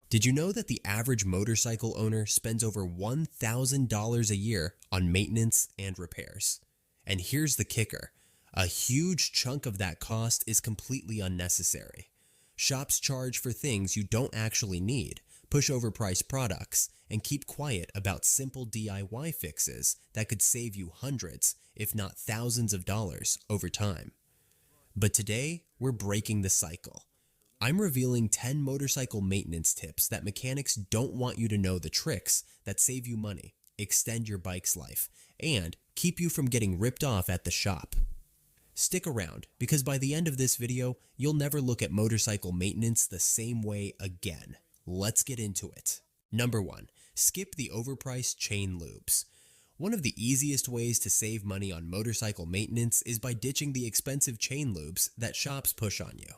Did you know that the average motorcycle owner spends over $1,000 a year on maintenance and repairs? And here's the kicker. A huge chunk of that cost is completely unnecessary. Shops charge for things you don't actually need, push overpriced products, and keep quiet about simple DIY fixes that could save you hundreds, if not thousands of dollars over time. But today, we're breaking the cycle. I'm revealing 10 motorcycle maintenance tips that mechanics don't want you to know, the tricks that save you money, extend your bike's life, and keep you from getting ripped off at the shop. Stick around, because by the end of this video, you'll never look at motorcycle maintenance the same way again. Let's get into it. Number 1. Skip the overpriced chain lubes. One of the easiest ways to save money on motorcycle maintenance is by ditching the expensive chain lubes that shops push on you.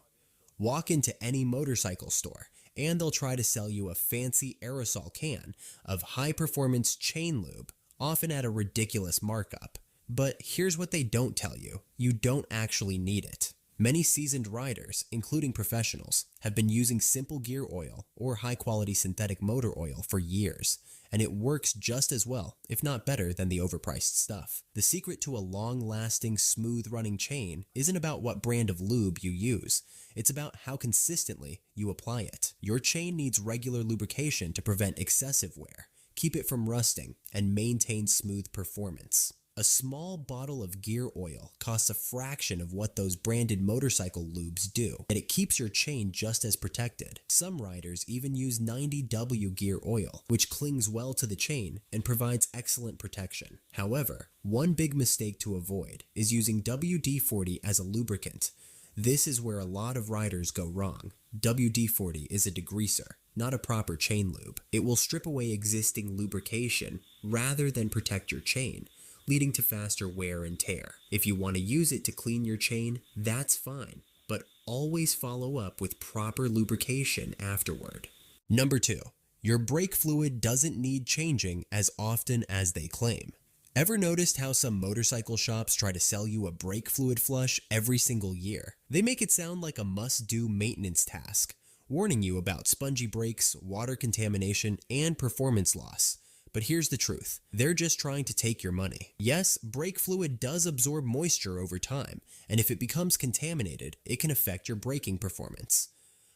Walk into any motorcycle store, and they'll try to sell you a fancy aerosol can of high-performance chain lube, often at a ridiculous markup. But here's what they don't tell you. You don't actually need it. Many seasoned riders, including professionals, have been using simple gear oil or high-quality synthetic motor oil for years, and it works just as well, if not better, than the overpriced stuff. The secret to a long-lasting, smooth-running chain isn't about what brand of lube you use. It's about how consistently you apply it. Your chain needs regular lubrication to prevent excessive wear, keep it from rusting, and maintain smooth performance. A small bottle of gear oil costs a fraction of what those branded motorcycle lubes do, and it keeps your chain just as protected. Some riders even use 90W gear oil, which clings well to the chain and provides excellent protection. However, one big mistake to avoid is using WD-40 as a lubricant. This is where a lot of riders go wrong. WD-40 is a degreaser, not a proper chain lube. It will strip away existing lubrication rather than protect your chain, leading to faster wear and tear. If you want to use it to clean your chain, that's fine, but always follow up with proper lubrication afterward. Number 2. Your brake fluid doesn't need changing as often as they claim. Ever noticed how some motorcycle shops try to sell you a brake fluid flush every single year? They make it sound like a must-do maintenance task, warning you about spongy brakes, water contamination, and performance loss. But here's the truth. They're just trying to take your money. Yes, brake fluid does absorb moisture over time, and if it becomes contaminated, it can affect your braking performance.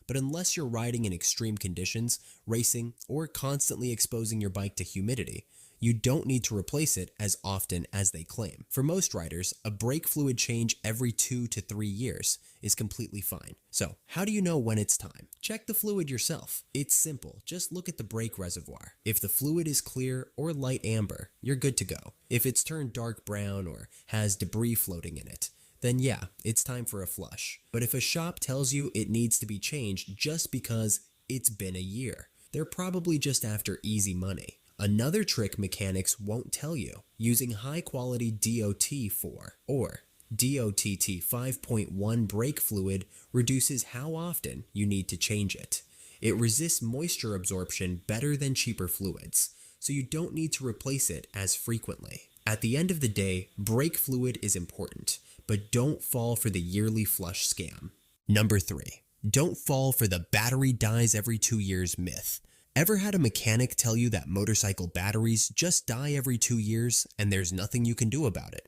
But unless you're riding in extreme conditions, racing, or constantly exposing your bike to humidity, you don't need to replace it as often as they claim. For most riders, a brake fluid change every 2 to 3 years is completely fine. So, how do you know when it's time? Check the fluid yourself. It's simple. Just look at the brake reservoir. If the fluid is clear or light amber, you're good to go. If it's turned dark brown or has debris floating in it, then yeah, it's time for a flush. But if a shop tells you it needs to be changed just because it's been a year, they're probably just after easy money. Another trick mechanics won't tell you: using high-quality DOT4 or DOTT 5.1 brake fluid reduces how often you need to change it. It resists moisture absorption better than cheaper fluids, so you don't need to replace it as frequently. At the end of the day, brake fluid is important, but don't fall for the yearly flush scam. Number 3. Don't fall for the battery dies every 2 years myth. Ever had a mechanic tell you that motorcycle batteries just die every 2 years and there's nothing you can do about it?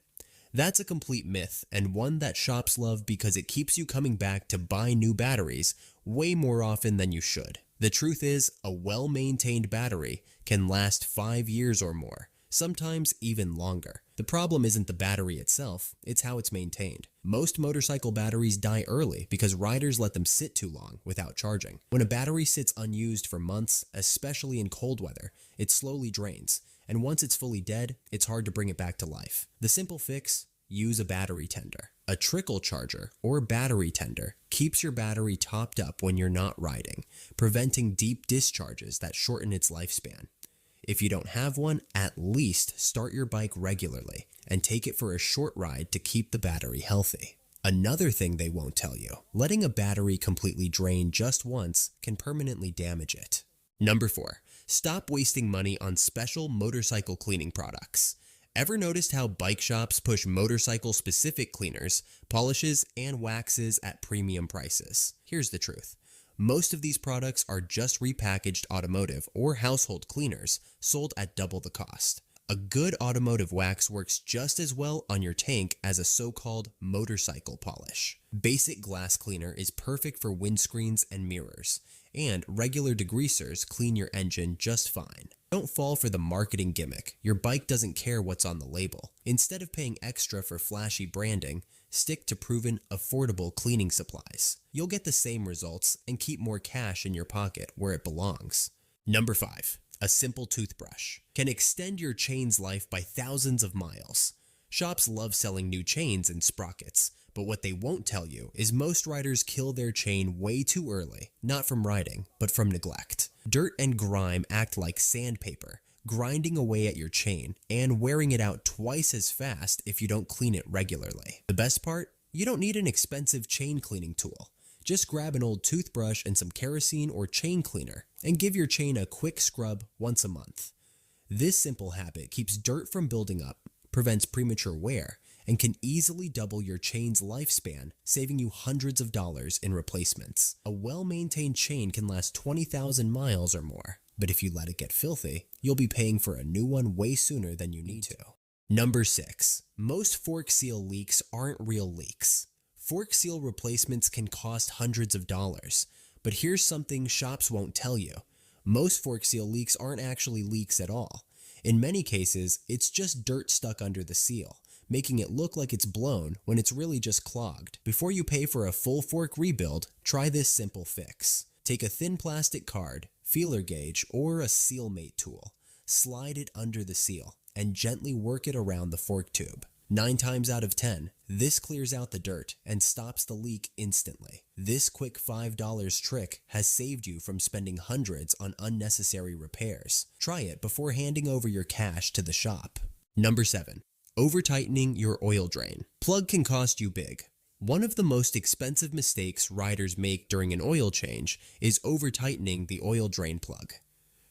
That's a complete myth, and one that shops love because it keeps you coming back to buy new batteries way more often than you should. The truth is, a well-maintained battery can last 5 years or more, sometimes even longer. The problem isn't the battery itself, it's how it's maintained. Most motorcycle batteries die early because riders let them sit too long without charging. When a battery sits unused for months, especially in cold weather, it slowly drains, and once it's fully dead, it's hard to bring it back to life. The simple fix: use a battery tender. A trickle charger or battery tender keeps your battery topped up when you're not riding, preventing deep discharges that shorten its lifespan. If you don't have one, at least start your bike regularly and take it for a short ride to keep the battery healthy. Another thing they won't tell you: letting a battery completely drain just once can permanently damage it. Number 4. Stop wasting money on special motorcycle cleaning products. Ever noticed how bike shops push motorcycle-specific cleaners, polishes, and waxes at premium prices? Here's the truth. Most of these products are just repackaged automotive or household cleaners sold at double the cost. A good automotive wax works just as well on your tank as a so-called motorcycle polish. Basic glass cleaner is perfect for windscreens and mirrors, and regular degreasers clean your engine just fine. Don't fall for the marketing gimmick. Your bike doesn't care what's on the label. Instead of paying extra for flashy branding, stick to proven, affordable cleaning supplies. You'll get the same results and keep more cash in your pocket where it belongs. Number 5. A simple toothbrush can extend your chain's life by thousands of miles. Shops love selling new chains and sprockets, but what they won't tell you is most riders kill their chain way too early, not from riding, but from neglect. Dirt and grime act like sandpaper, grinding away at your chain and wearing it out twice as fast if you don't clean it regularly. The best part? You don't need an expensive chain cleaning tool. Just grab an old toothbrush and some kerosene or chain cleaner and give your chain a quick scrub once a month. This simple habit keeps dirt from building up, prevents premature wear, and can easily double your chain's lifespan, saving you hundreds of dollars in replacements. A well-maintained chain can last 20,000 miles or more, but if you let it get filthy, you'll be paying for a new one way sooner than you need to. Number 6. Most fork seal leaks aren't real leaks. Fork seal replacements can cost hundreds of dollars, but here's something shops won't tell you. Most fork seal leaks aren't actually leaks at all. In many cases, it's just dirt stuck under the seal, making it look like it's blown when it's really just clogged. Before you pay for a full fork rebuild, try this simple fix. Take a thin plastic card, feeler gauge, or a seal mate tool. Slide it under the seal and gently work it around the fork tube. 9 times out of 10, this clears out the dirt and stops the leak instantly. This quick $5 trick has saved you from spending hundreds on unnecessary repairs. Try it before handing over your cash to the shop. Number 7. Over-tightening your oil drain. Plug can cost you big. One of the most expensive mistakes riders make during an oil change is over-tightening the oil drain plug.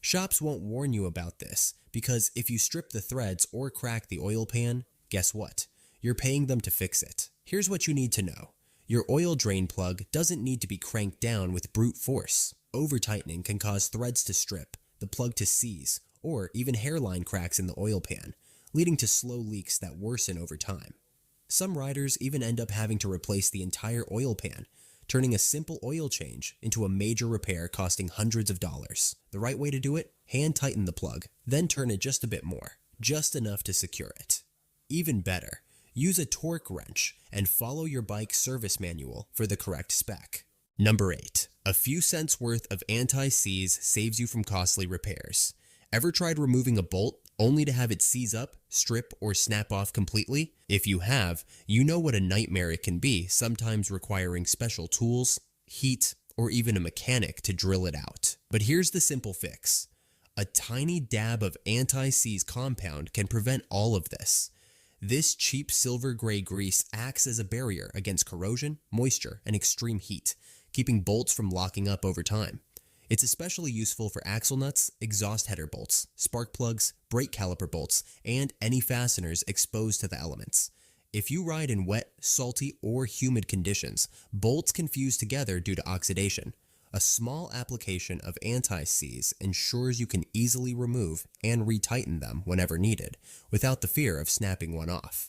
Shops won't warn you about this because if you strip the threads or crack the oil pan, guess what? You're paying them to fix it. Here's what you need to know. Your oil drain plug doesn't need to be cranked down with brute force. Over-tightening can cause threads to strip, the plug to seize, or even hairline cracks in the oil pan, leading to slow leaks that worsen over time. Some riders even end up having to replace the entire oil pan, turning a simple oil change into a major repair costing hundreds of dollars. The right way to do it? Hand tighten the plug, then turn it just a bit more, just enough to secure it. Even better, use a torque wrench and follow your bike's service manual for the correct spec. Number 8. A few cents worth of anti-seize saves you from costly repairs. Ever tried removing a bolt only to have it seize up, strip, or snap off completely? If you have, you know what a nightmare it can be, sometimes requiring special tools, heat, or even a mechanic to drill it out. But here's the simple fix. A tiny dab of anti-seize compound can prevent all of this. This cheap silver gray grease acts as a barrier against corrosion, moisture, and extreme heat, keeping bolts from locking up over time. It's especially useful for axle nuts, exhaust header bolts, spark plugs, brake caliper bolts, and any fasteners exposed to the elements. If you ride in wet, salty, or humid conditions, bolts can fuse together due to oxidation. A small application of anti-seize ensures you can easily remove and retighten them whenever needed, without the fear of snapping one off.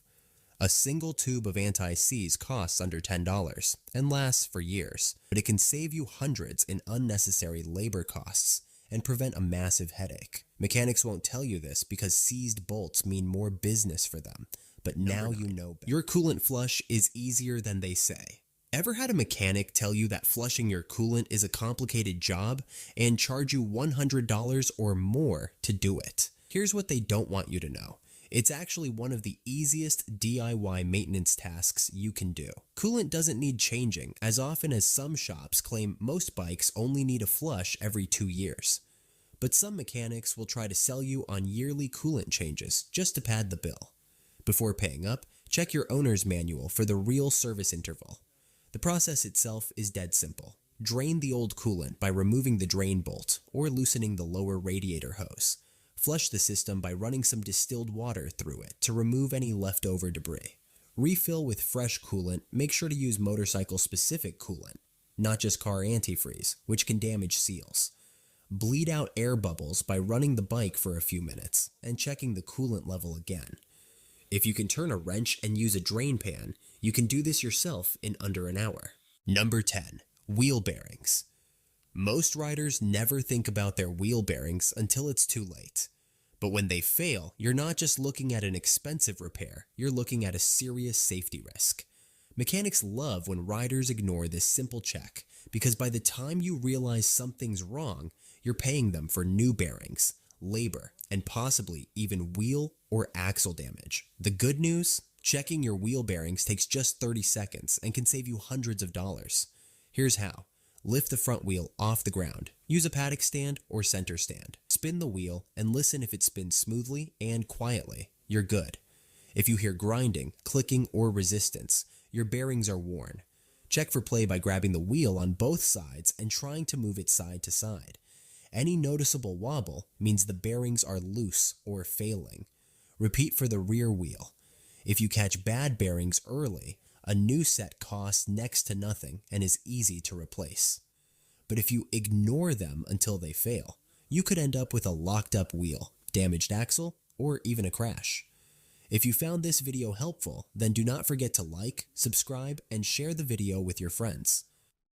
A single tube of anti-seize costs under $10 and lasts for years, but it can save you hundreds in unnecessary labor costs and prevent a massive headache. Mechanics won't tell you this because seized bolts mean more business for them, but now you know better. Your coolant flush is easier than they say. Ever had a mechanic tell you that flushing your coolant is a complicated job and charge you $100 or more to do it? Here's what they don't want you to know. It's actually one of the easiest DIY maintenance tasks you can do. Coolant doesn't need changing as often as some shops claim most bikes only need a flush every 2 years. But some mechanics will try to sell you on yearly coolant changes just to pad the bill. Before paying up, check your owner's manual for the real service interval. The process itself is dead simple. Drain the old coolant by removing the drain bolt or loosening the lower radiator hose. Flush the system by running some distilled water through it to remove any leftover debris. Refill with fresh coolant. Make sure to use motorcycle-specific coolant. not just car antifreeze, which can damage seals. Bleed out air bubbles by running the bike for a few minutes and checking the coolant level again. If you can turn a wrench and use a drain pan, you can do this yourself in under an hour. Number 10. Wheel bearings. Most riders never think about their wheel bearings until it's too late. But when they fail, you're not just looking at an expensive repair, you're looking at a serious safety risk. Mechanics love when riders ignore this simple check, because by the time you realize something's wrong, you're paying them for new bearings, labor, and possibly even wheel or axle damage. The good news? Checking your wheel bearings takes just 30 seconds and can save you hundreds of dollars. Here's how. Lift the front wheel off the ground. Use a paddock stand or center stand. Spin the wheel and listen if it spins smoothly and quietly. You're good. If you hear grinding, clicking, or resistance, your bearings are worn. Check for play by grabbing the wheel on both sides and trying to move it side to side. Any noticeable wobble means the bearings are loose or failing. Repeat for the rear wheel. If you catch bad bearings early, a new set costs next to nothing and is easy to replace. But if you ignore them until they fail, you could end up with a locked up wheel, damaged axle, or even a crash. If you found this video helpful, then do not forget to like, subscribe, and share the video with your friends.